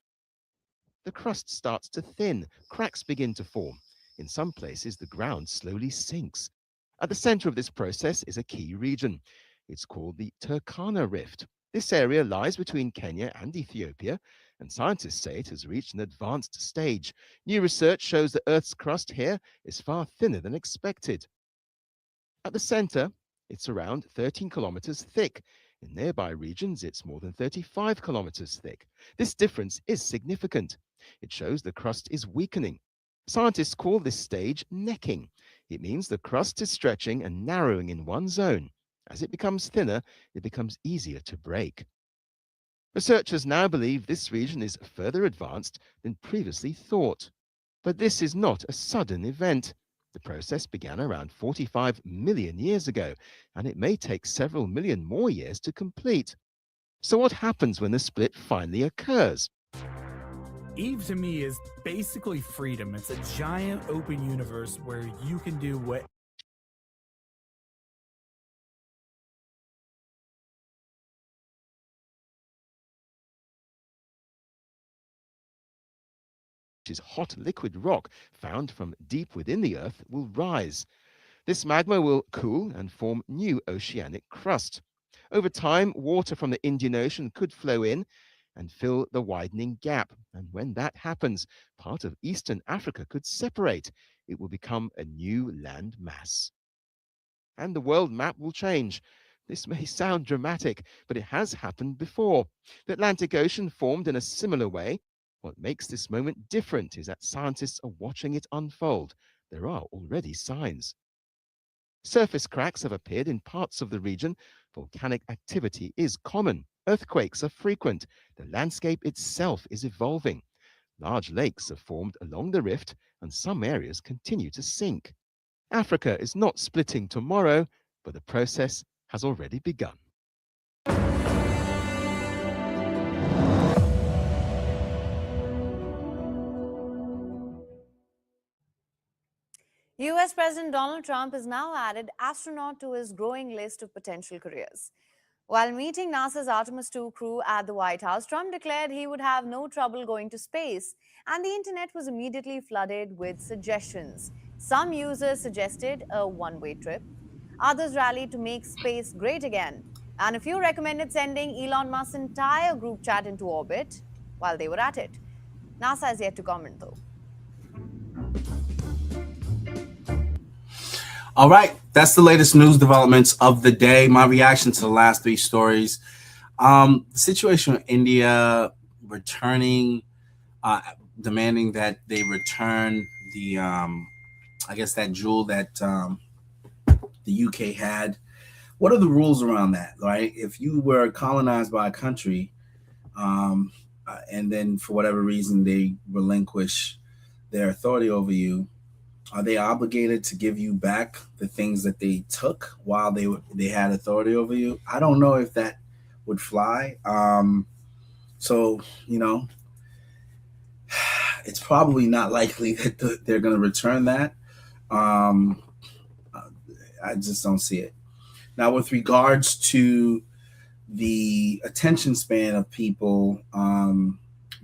The crust starts to thin, cracks begin to form. In some places, the ground slowly sinks. At the center of this process is a key region. It's called the Turkana Rift. This area lies between Kenya and Ethiopia, and scientists say it has reached an advanced stage. New research shows the Earth's crust here is far thinner than expected. At the center, it's around 13 kilometers thick. In nearby regions, it's more than 35 kilometers thick. This difference is significant. It shows the crust is weakening. Scientists call this stage necking. It means the crust is stretching and narrowing in one zone. As it becomes thinner, it becomes easier to break. Researchers now believe this region is further advanced than previously thought. But this is not a sudden event. The process began around 45 million years ago, and it may take several million more years to complete. So what happens when the split finally occurs? Eve to me is basically freedom. It's a giant open universe where you can do what is hot liquid rock found from deep within the Earth will rise. This magma will cool and form new oceanic crust. Over time, water from the Indian Ocean could flow in and fill the widening gap. And when that happens, part of Eastern Africa could separate. It will become a new land mass. And the world map will change. This may sound dramatic, but it has happened before. The Atlantic Ocean formed in a similar way. What makes this moment different is that scientists are watching it unfold. There are already signs. Surface cracks have appeared in parts of the region. Volcanic activity is common. Earthquakes are frequent. The landscape itself is evolving. Large lakes are formed along the rift, and some areas continue to sink. Africa is not splitting tomorrow, but the process has already begun. US President Donald Trump has now added astronaut to his growing list of potential careers. While meeting NASA's Artemis II crew at the White House, Trump declared he would have no trouble going to space, and the internet was immediately flooded with suggestions. Some users suggested a one-way trip. Others rallied to make space great again, and a few recommended sending Elon Musk's entire group chat into orbit while they were at it. NASA has yet to comment, though. All right, that's the latest news developments of the day. My reaction to the last three stories. The situation with India returning, demanding that they return the, I guess that jewel that the UK had. What are the rules around that, right? If you were colonized by a country and then for whatever reason they relinquish their authority over you, are they obligated to give you back the things that they took while they had authority over you? I don't know if that would fly. So, you know, it's probably not likely that they're going to return that. I just don't see it. Now, with regards to the attention span of people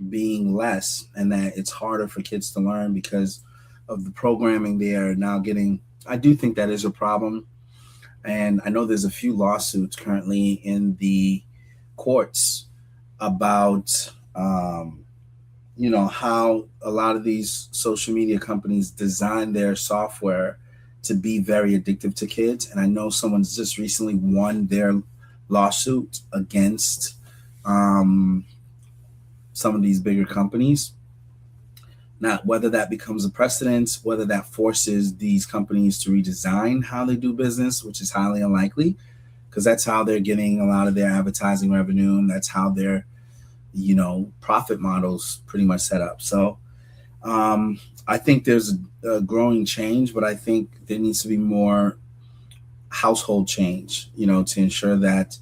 being less, and that it's harder for kids to learn because of the programming they are now getting, I do think that is a problem. And I know there's a few lawsuits currently in the courts about, you know, how a lot of these social media companies design their software to be very addictive to kids. And I know someone's just recently won their lawsuit against some of these bigger companies Now, whether that becomes a precedent, whether that forces these companies to redesign how they do business, which is highly unlikely, because that's how they're getting a lot of their advertising revenue, and that's how their, profit models pretty much set up. So I think there's a growing change, but I think there needs to be more household change, to ensure that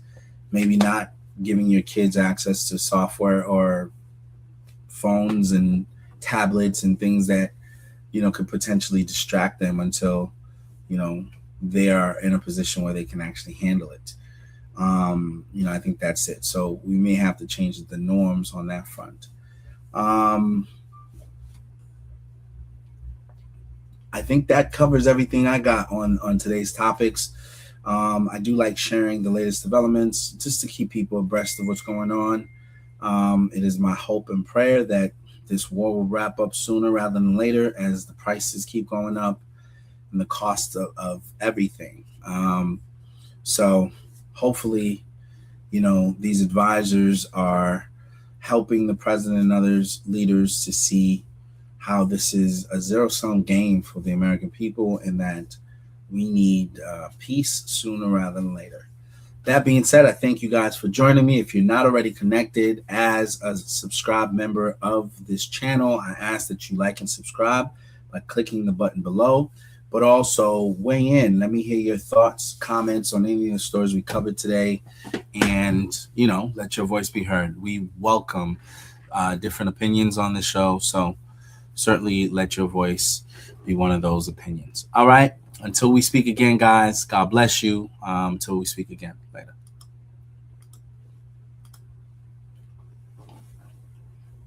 maybe not giving your kids access to software or phones and tablets and things that, could potentially distract them until, they are in a position where they can actually handle it. I think that's it. So we may have to change the norms on that front. I think that covers everything I got on today's topics. I do like sharing the latest developments just to keep people abreast of what's going on. It is my hope and prayer that this war will wrap up sooner rather than later, as the prices keep going up and the cost of everything. So hopefully, these advisors are helping the president and others leaders to see how this is a zero-sum game for the American people, and that we need peace sooner rather than later. That being said, I thank you guys for joining me. If you're not already connected as a subscribed member of this channel, I ask that you like and subscribe by clicking the button below, but also weigh in. Let me hear your thoughts, comments on any of the stories we covered today, and, let your voice be heard. We welcome different opinions on the show, so certainly let your voice be one of those opinions. All right. Until we speak again, guys, God bless you. Until we speak again later.